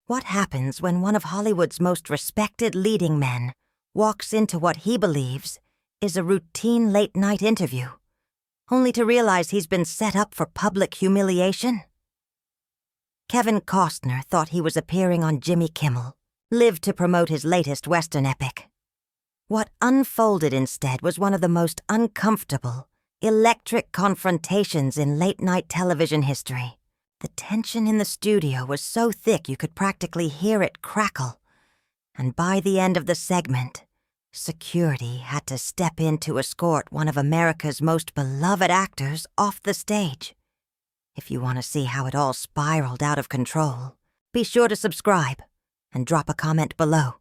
What happens when one of Hollywood's most respected leading men walks into what he believes is a routine late-night interview, only to realize he's been set up for public humiliation? Kevin Costner thought he was appearing on Jimmy Kimmel, lived to promote his latest Western epic. What unfolded instead was one of the most uncomfortable, electric confrontations in late-night television history. The tension in the studio was so thick you could practically hear it crackle, and by the end of the segment, security had to step in to escort one of America's most beloved actors off the stage. If you want to see how it all spiraled out of control, be sure to subscribe and drop a comment below.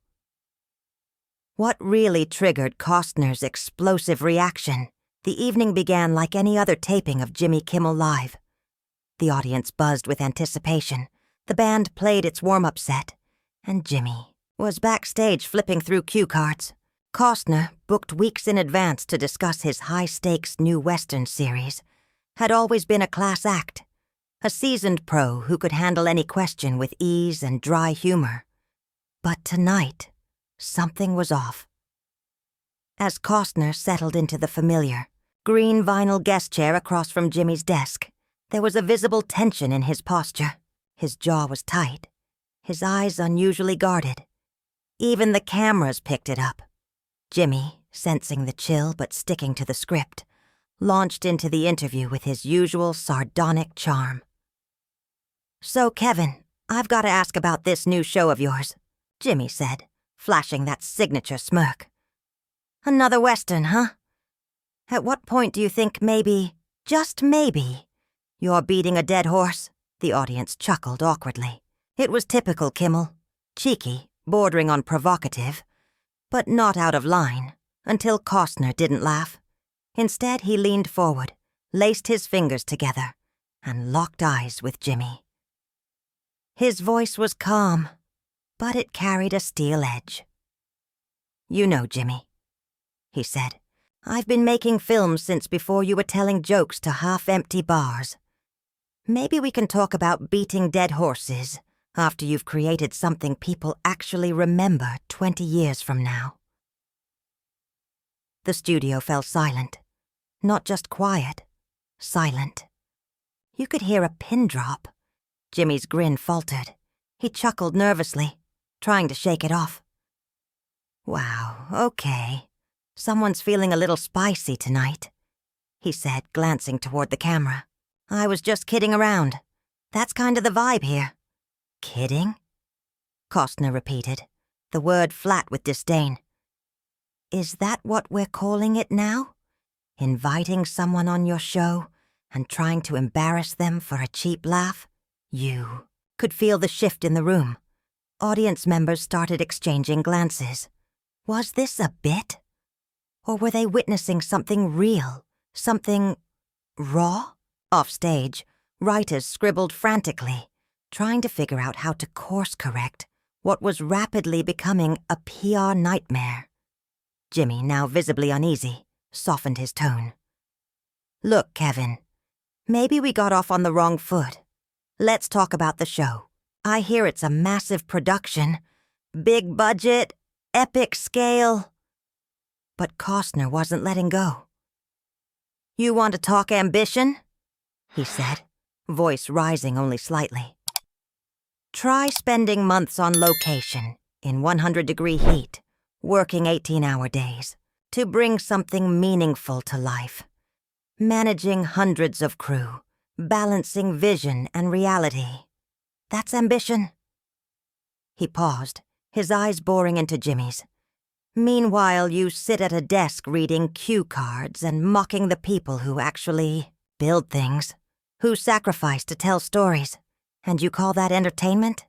What really triggered Costner's explosive reaction? The evening began like any other taping of Jimmy Kimmel Live. The audience buzzed with anticipation. The band played its warm-up set, and Jimmy was backstage flipping through cue cards. Costner, booked weeks in advance to discuss his high-stakes new Western series, had always been a class act, a seasoned pro who could handle any question with ease and dry humor. But tonight, something was off. As Costner settled into the familiar, green vinyl guest chair across from Jimmy's desk, there was a visible tension in his posture. His jaw was tight, his eyes unusually guarded. Even the cameras picked it up. Jimmy, sensing the chill but sticking to the script, launched into the interview with his usual sardonic charm. "So, Kevin, I've got to ask about this new show of yours," Jimmy said, flashing that signature smirk. "Another Western, huh? At what point do you think maybe, just maybe, you're beating a dead horse?" The audience chuckled awkwardly. It was typical Kimmel, cheeky, bordering on provocative, but not out of line, until Costner didn't laugh. Instead, he leaned forward, laced his fingers together, and locked eyes with Jimmy. His voice was calm, but it carried a steel edge. "You know, Jimmy," he said, "I've been making films since before you were telling jokes to half-empty bars. Maybe we can talk about beating dead horses after you've created something people actually remember 20 years from now." The studio fell silent. Not just quiet, silent. You could hear a pin drop. Jimmy's grin faltered. He chuckled nervously, trying to shake it off. "Wow, okay. Someone's feeling a little spicy tonight," he said, glancing toward the camera. "I was just kidding around. That's kind of the vibe here." "Kidding?" Costner repeated, the word flat with disdain. "Is that what we're calling it now? Inviting someone on your show and trying to embarrass them for a cheap laugh?" You could feel the shift in the room. Audience members started exchanging glances. Was this a bit? Or were they witnessing something real, something raw? Offstage, writers scribbled frantically, trying to figure out how to course-correct what was rapidly becoming a PR nightmare. Jimmy, now visibly uneasy, softened his tone. "Look, Kevin, maybe we got off on the wrong foot. Let's talk about the show. I hear it's a massive production, big budget, epic scale." But Costner wasn't letting go. "You want to talk ambition?" he said, voice rising only slightly. "Try spending months on location, in 100-degree heat, working 18-hour days, to bring something meaningful to life. Managing hundreds of crew, balancing vision and reality. That's ambition." He paused, his eyes boring into Jimmy's. "Meanwhile, you sit at a desk reading cue cards and mocking the people who actually build things, who sacrifice to tell stories. And you call that entertainment?"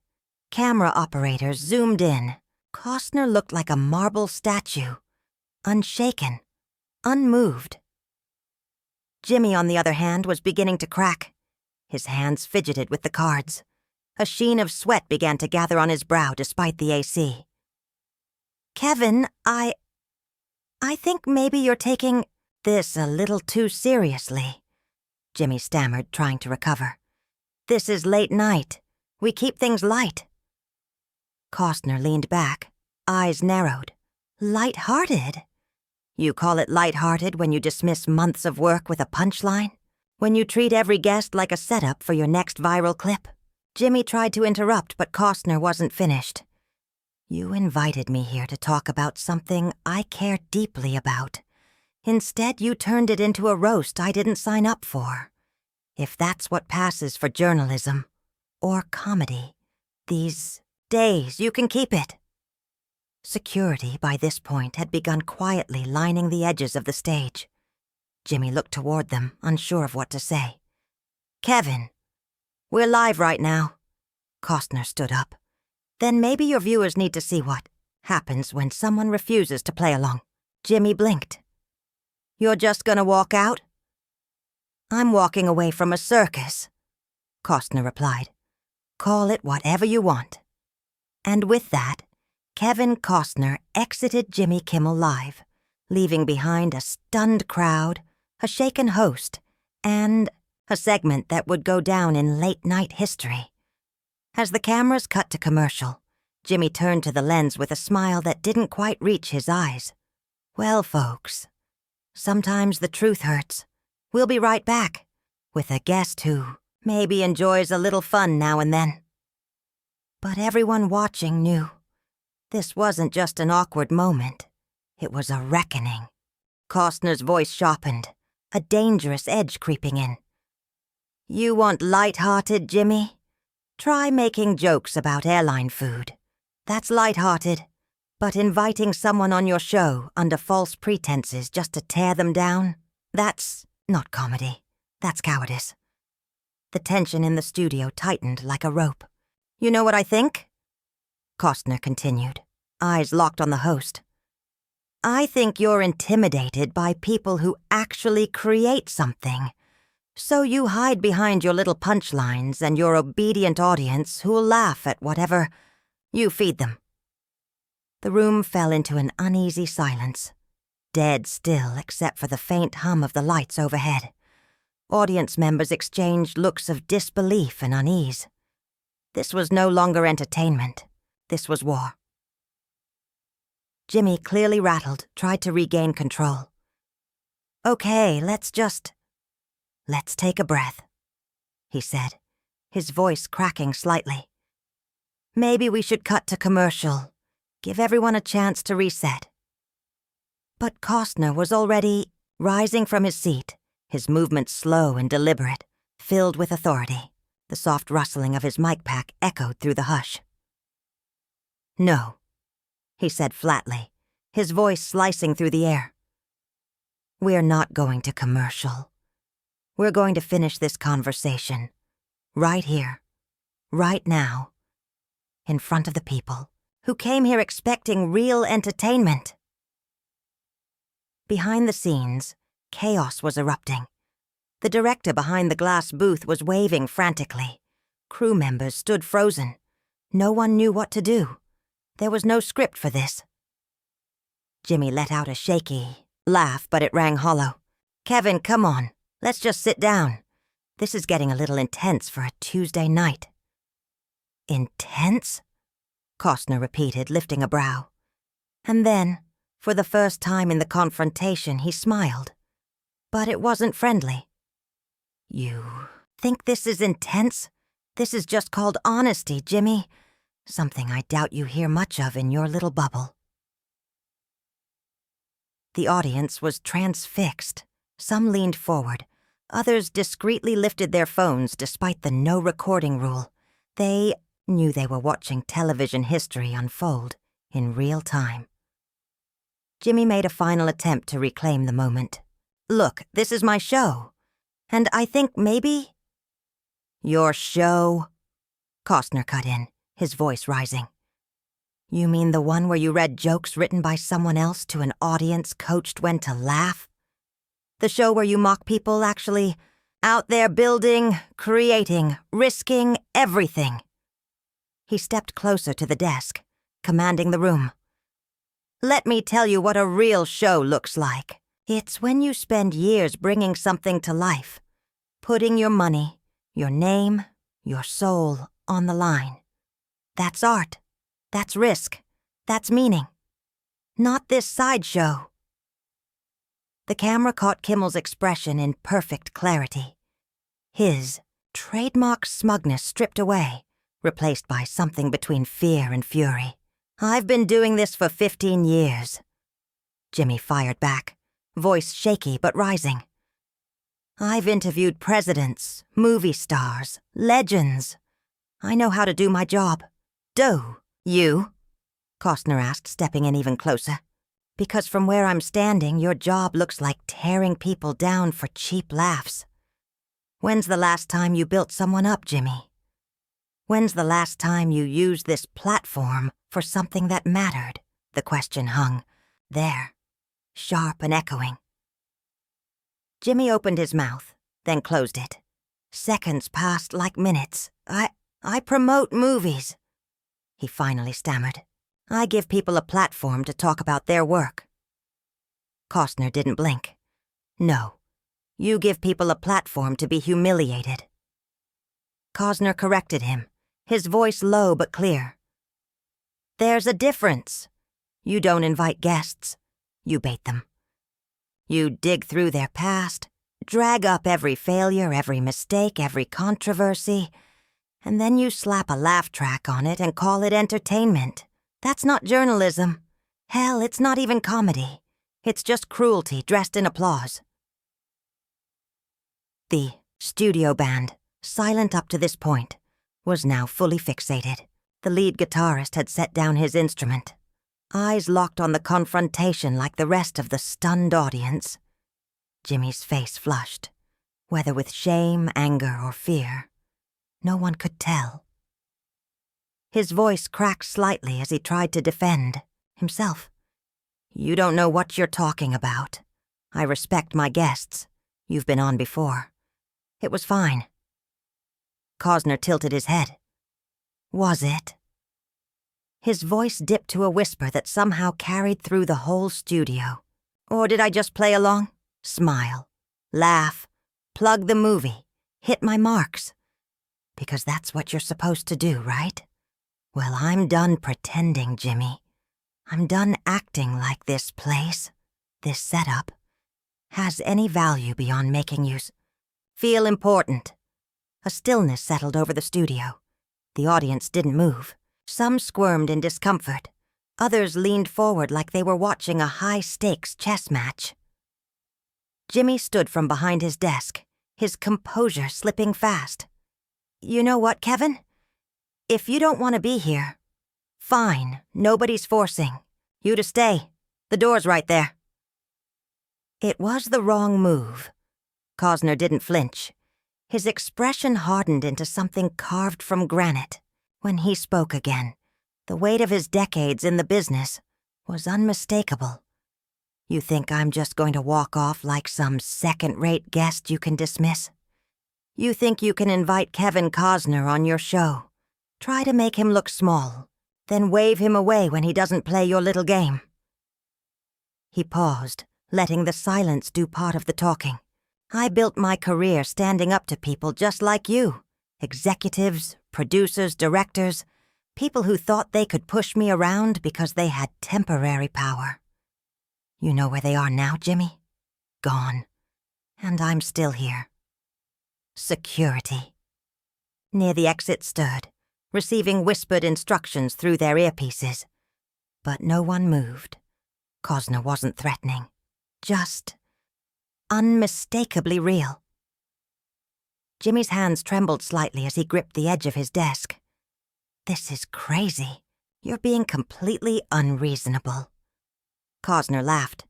Camera operators zoomed in. Costner looked like a marble statue, unshaken, unmoved. Jimmy, on the other hand, was beginning to crack. His hands fidgeted with the cards. A sheen of sweat began to gather on his brow despite the AC. "Kevin, I think maybe you're taking this a little too seriously," Jimmy stammered, trying to recover. "This is late night. We keep things light." Costner leaned back, eyes narrowed. Lighthearted? You call it lighthearted when you dismiss months of work with a punchline? When you treat every guest like a setup for your next viral clip? Jimmy tried to interrupt, but Costner wasn't finished. You invited me here to talk about something I care deeply about. Instead, you turned it into a roast I didn't sign up for. If that's what passes for journalism or comedy, these days, you can keep it. Security, by this point, had begun quietly lining the edges of the stage. Jimmy looked toward them, unsure of what to say. Kevin, we're live right now. Costner stood up. Then maybe your viewers need to see what happens when someone refuses to play along. Jimmy blinked. You're just gonna walk out? I'm walking away from a circus, Costner replied. Call it whatever you want. And with that, Kevin Costner exited Jimmy Kimmel Live, leaving behind a stunned crowd, a shaken host, and a segment that would go down in late-night history. As the cameras cut to commercial, Jimmy turned to the lens with a smile that didn't quite reach his eyes. Well, folks, sometimes the truth hurts. We'll be right back, with a guest who maybe enjoys a little fun now and then. But everyone watching knew this wasn't just an awkward moment. It was a reckoning. Costner's voice sharpened, a dangerous edge creeping in. You want lighthearted, Jimmy? Try making jokes about airline food. That's lighthearted. But inviting someone on your show under false pretenses just to tear them down, that's not comedy. That's cowardice. The tension in the studio tightened like a rope. You know what I think? Costner continued, eyes locked on the host. I think you're intimidated by people who actually create something. So you hide behind your little punchlines and your obedient audience who'll laugh at whatever you feed them. The room fell into an uneasy silence, dead still except for the faint hum of the lights overhead. Audience members exchanged looks of disbelief and unease. This was no longer entertainment. This was war. Jimmy, clearly rattled, tried to regain control. Okay, let's take a breath, he said, his voice cracking slightly. Maybe we should cut to commercial. Give everyone a chance to reset. But Costner was already rising from his seat, his movements slow and deliberate, filled with authority. The soft rustling of his mic pack echoed through the hush. No, he said flatly, his voice slicing through the air. We're not going to commercial. We're going to finish this conversation, right here, right now, in front of the people who came here expecting real entertainment. Behind the scenes, chaos was erupting. The director behind the glass booth was waving frantically. Crew members stood frozen. No one knew what to do. There was no script for this. Jimmy let out a shaky laugh, but it rang hollow. Kevin, come on. Let's just sit down. This is getting a little intense for a Tuesday night. Intense? Costner repeated, lifting a brow. And then, for the first time in the confrontation, he smiled. But it wasn't friendly. You think this is intense? This is just called honesty, Jimmy. Something I doubt you hear much of in your little bubble. The audience was transfixed. Some leaned forward. Others discreetly lifted their phones despite the no recording rule. They knew they were watching television history unfold in real time. Jimmy made a final attempt to reclaim the moment. Look, this is my show. And I think maybe... Your show? Costner cut in, his voice rising. You mean the one where you read jokes written by someone else to an audience coached when to laugh? The show where you mock people actually out there building, creating, risking everything. He stepped closer to the desk, commanding the room. Let me tell you what a real show looks like. It's when you spend years bringing something to life, putting your money, your name, your soul on the line. That's art. That's risk. That's meaning. Not this sideshow. The camera caught Kimmel's expression in perfect clarity. His trademark smugness stripped away, replaced by something between fear and fury. I've been doing this for 15 years. Jimmy fired back, voice shaky but rising. I've interviewed presidents, movie stars, legends. I know how to do my job. Do you? Costner asked, stepping in even closer. Because from where I'm standing, your job looks like tearing people down for cheap laughs. When's the last time you built someone up, Jimmy? When's the last time you used this platform for something that mattered? The question hung there, sharp and echoing. Jimmy opened his mouth, then closed it. Seconds passed like minutes. I promote movies, he finally stammered. I give people a platform to talk about their work. Costner didn't blink. No, you give people a platform to be humiliated. Costner corrected him, his voice low but clear. There's a difference. You don't invite guests. You bait them. You dig through their past, drag up every failure, every mistake, every controversy, and then you slap a laugh track on it and call it entertainment. That's not journalism. Hell, it's not even comedy. It's just cruelty dressed in applause. The studio band, silent up to this point, was now fully fixated. The lead guitarist had set down his instrument, eyes locked on the confrontation like the rest of the stunned audience. Jimmy's face flushed, whether with shame, anger, or fear. No one could tell. His voice cracked slightly as he tried to defend himself. You don't know what you're talking about. I respect my guests. You've been on before. It was fine. Costner tilted his head. Was it? His voice dipped to a whisper that somehow carried through the whole studio. Or did I just play along? Smile, laugh, plug the movie, hit my marks. Because that's what you're supposed to do, right? Well, I'm done pretending, Jimmy. I'm done acting like this place, this setup, has any value beyond making you feel important. A stillness settled over the studio. The audience didn't move. Some squirmed in discomfort. Others leaned forward like they were watching a high-stakes chess match. Jimmy stood from behind his desk, his composure slipping fast. You know what, Kevin? If you don't want to be here, fine, nobody's forcing you to stay. The door's right there. It was the wrong move. Costner didn't flinch. His expression hardened into something carved from granite. When he spoke again, the weight of his decades in the business was unmistakable. You think I'm just going to walk off like some second-rate guest you can dismiss? You think you can invite Kevin Costner on your show, try to make him look small, then wave him away when he doesn't play your little game? He paused, letting the silence do part of the talking. I built my career standing up to people just like you. Executives, producers, directors, people who thought they could push me around because they had temporary power. You know where they are now, Jimmy? Gone. And I'm still here. Security. Near the exit stood, receiving whispered instructions through their earpieces. But no one moved. Costner wasn't threatening. Just unmistakably real. Jimmy's hands trembled slightly as he gripped the edge of his desk. This is crazy. You're being completely unreasonable. Costner laughed.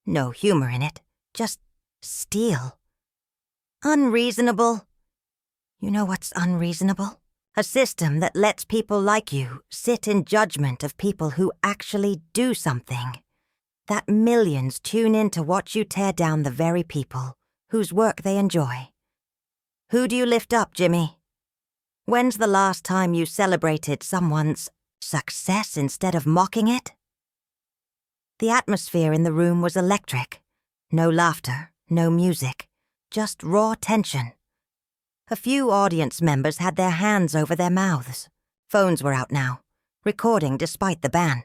No humor in it. Just steel. Unreasonable? You know what's unreasonable? A system that lets people like you sit in judgment of people who actually do something. That millions tune in to watch you tear down the very people whose work they enjoy. Who do you lift up, Jimmy? When's the last time you celebrated someone's success instead of mocking it? The atmosphere in the room was electric. No laughter, no music, just raw tension. A few audience members had their hands over their mouths. Phones were out now. recording despite the ban.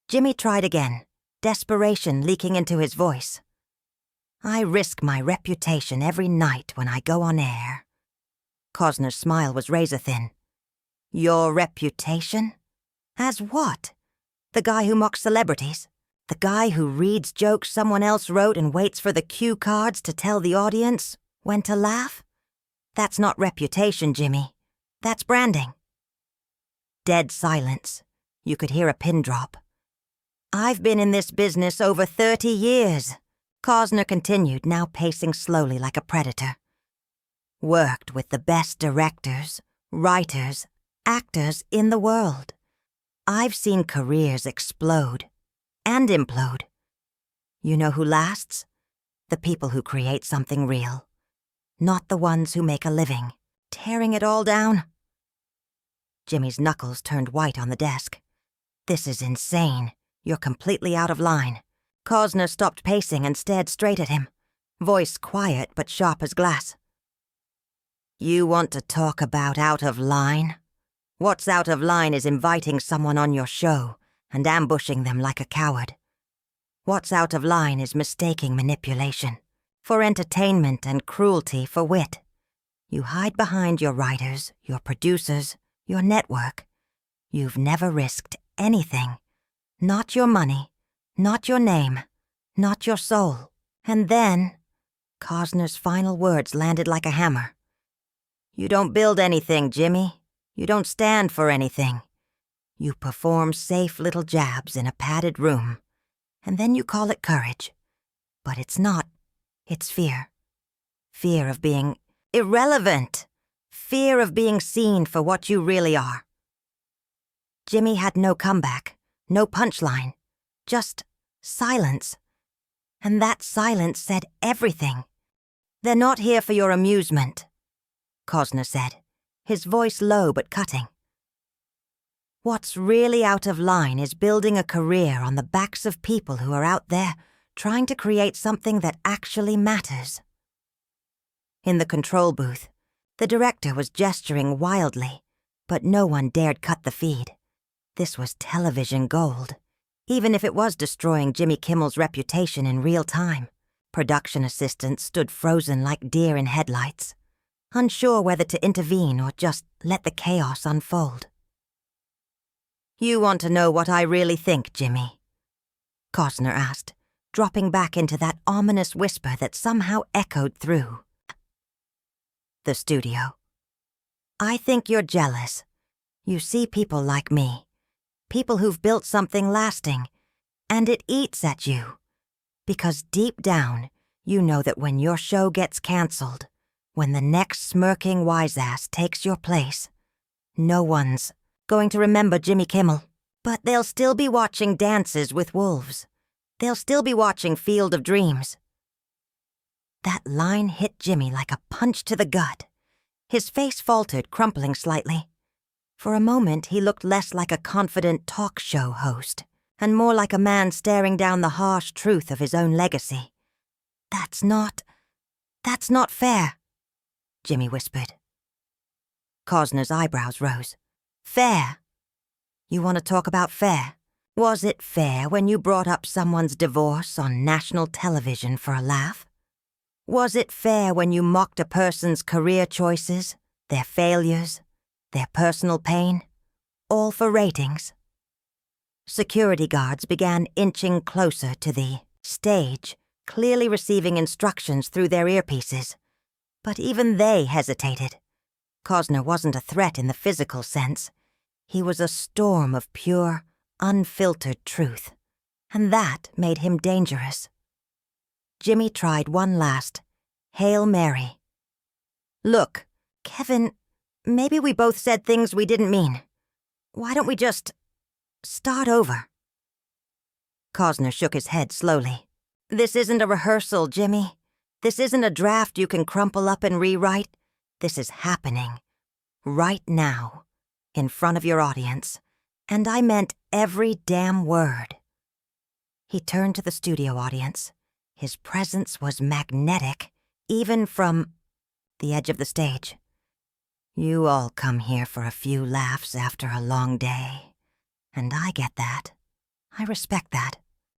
Jimmy tried again, desperation leaking into his voice. I risk my reputation every night when I go on air. Costner's smile was razor-thin. Your reputation? As what? The guy who mocks celebrities? The guy who reads jokes someone else wrote and waits for the cue cards to tell the audience when to laugh? That's not reputation, Jimmy. That's branding. Dead silence. You could hear a pin drop. I've been in this business over 30 years, Costner continued, now pacing slowly like a predator. Worked with the best directors, writers, actors in the world. I've seen careers explode and implode. You know who lasts? The people who create something real. Not the ones who make a living, tearing it all down. Jimmy's knuckles turned white on the desk. This is insane. You're completely out of line. Costner stopped pacing and stared straight at him, voice quiet but sharp as glass. You want to talk about out of line? What's out of line is inviting someone on your show and ambushing them like a coward. What's out of line is mistaking manipulation for entertainment and cruelty for wit. You hide behind your writers, your producers, your network. You've never risked anything. Not your money, not your name, not your soul. And then, Costner's final words landed like a hammer. You don't build anything, Jimmy. You don't stand for anything. You perform safe little jabs in a padded room, and then you call it courage. But it's not. It's fear. Fear of being irrelevant. Fear of being seen for what you really are. Jimmy had no comeback, no punchline, just silence. And that silence said everything. They're not here for your amusement, Costner said, his voice low but cutting. What's really out of line is building a career on the backs of people who are out there trying to create something that actually matters. In the control booth, the director was gesturing wildly, but no one dared cut the feed. This was television gold, even if it was destroying Jimmy Kimmel's reputation in real time. Production assistants stood frozen like deer in headlights, unsure whether to intervene or just let the chaos unfold. You want to know what I really think, Jimmy? Costner asked, dropping back into that ominous whisper that somehow echoed through the studio. I think you're jealous. You see people like me, people who've built something lasting, and it eats at you. Because deep down, you know that when your show gets canceled, when the next smirking wise-ass takes your place, no one's going to remember Jimmy Kimmel. But they'll still be watching Dances with Wolves. They'll still be watching Field of Dreams. That line hit Jimmy like a punch to the gut. His face faltered, crumpling slightly. For a moment, he looked less like a confident talk show host, and more like a man staring down the harsh truth of his own legacy. That's not fair, Jimmy whispered. Costner's eyebrows rose. Fair? You want to talk about fair? Was it fair when you brought up someone's divorce on national television for a laugh? Was it fair when you mocked a person's career choices, their failures, their personal pain, all for ratings? Security guards began inching closer to the stage, clearly receiving instructions through their earpieces. But even they hesitated. Costner wasn't a threat in the physical sense. He was a storm of pure, unfiltered truth, and that made him dangerous. Jimmy tried one last Hail Mary. Look, Kevin, maybe we both said things we didn't mean. Why don't we just start over? Costner shook his head slowly. This isn't a rehearsal, Jimmy. This isn't a draft you can crumple up and rewrite. This is happening. Right now. In front of your audience. And I meant every damn word. He turned to the studio audience. His presence was magnetic, even from the edge of the stage. You all come here for a few laughs after a long day, and I get that. I respect that.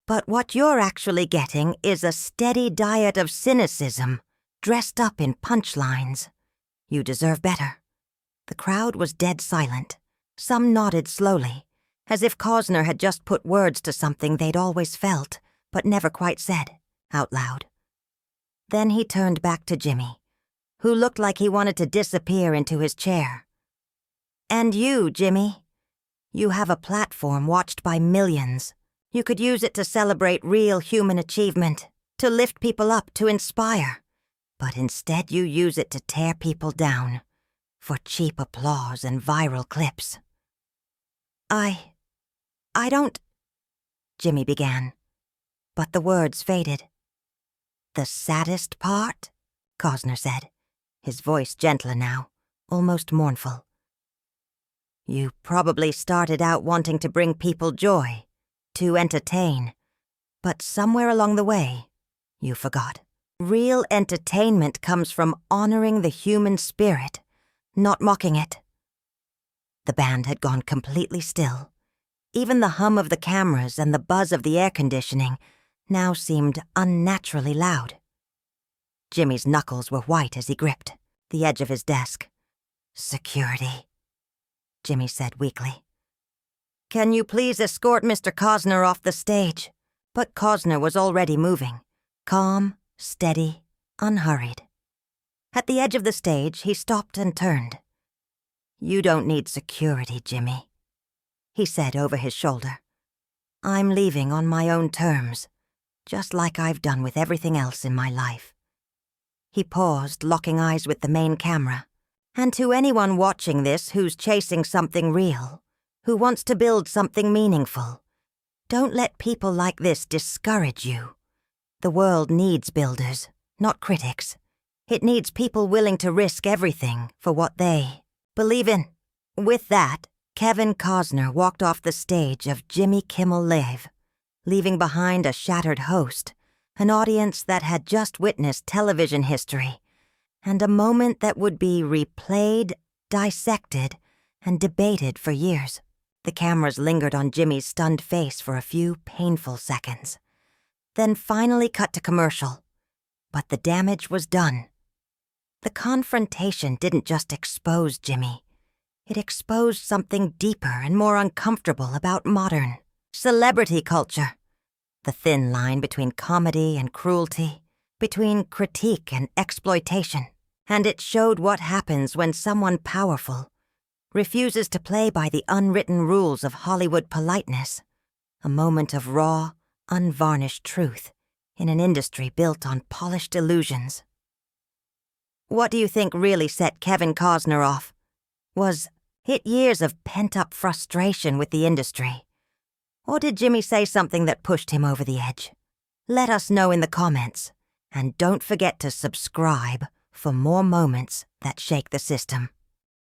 But what you're actually getting is a steady diet of cynicism, dressed up in punchlines. You deserve better. The crowd was dead silent. Some nodded slowly, as if Costner had just put words to something they'd always felt, but never quite said, out loud. Then he turned back to Jimmy, who looked like he wanted to disappear into his chair. And you, Jimmy, you have a platform watched by millions. You could use it to celebrate real human achievement, to lift people up, to inspire. But instead you use it to tear people down, for cheap applause and viral clips. I don't... Jimmy began, but the words faded. The saddest part? Costner said, his voice gentler now, almost mournful. You probably started out wanting to bring people joy, to entertain, but somewhere along the way, you forgot. Real entertainment comes from honoring the human spirit, not mocking it. The band had gone completely still. Even the hum of the cameras and the buzz of the air conditioning now seemed unnaturally loud. Jimmy's knuckles were white as he gripped the edge of his desk. Security, Jimmy said weakly. Can you please escort Mr. Costner off the stage? But Costner was already moving, calm, steady, unhurried. At the edge of the stage, he stopped and turned. You don't need security, Jimmy, he said over his shoulder. I'm leaving on my own terms, just like I've done with everything else in my life. He paused, locking eyes with the main camera. And to anyone watching this who's chasing something real, who wants to build something meaningful, don't let people like this discourage you. The world needs builders, not critics. It needs people willing to risk everything for what they believe in. With that, Kevin Costner walked off the stage of Jimmy Kimmel Live, leaving behind a shattered host, an audience that had just witnessed television history, and a moment that would be replayed, dissected, and debated for years. The cameras lingered on Jimmy's stunned face for a few painful seconds, then finally cut to commercial. But the damage was done. The confrontation didn't just expose Jimmy. It exposed something deeper and more uncomfortable about modern celebrity culture. The thin line between comedy and cruelty, between critique and exploitation. And it showed what happens when someone powerful refuses to play by the unwritten rules of Hollywood politeness. A moment of raw, unvarnished truth in an industry built on polished illusions. What do you think really set Kevin Costner off? Was it years of pent-up frustration with the industry? Or did Jimmy say something that pushed him over the edge? Let us know in the comments. And don't forget to subscribe for more moments that shake the system.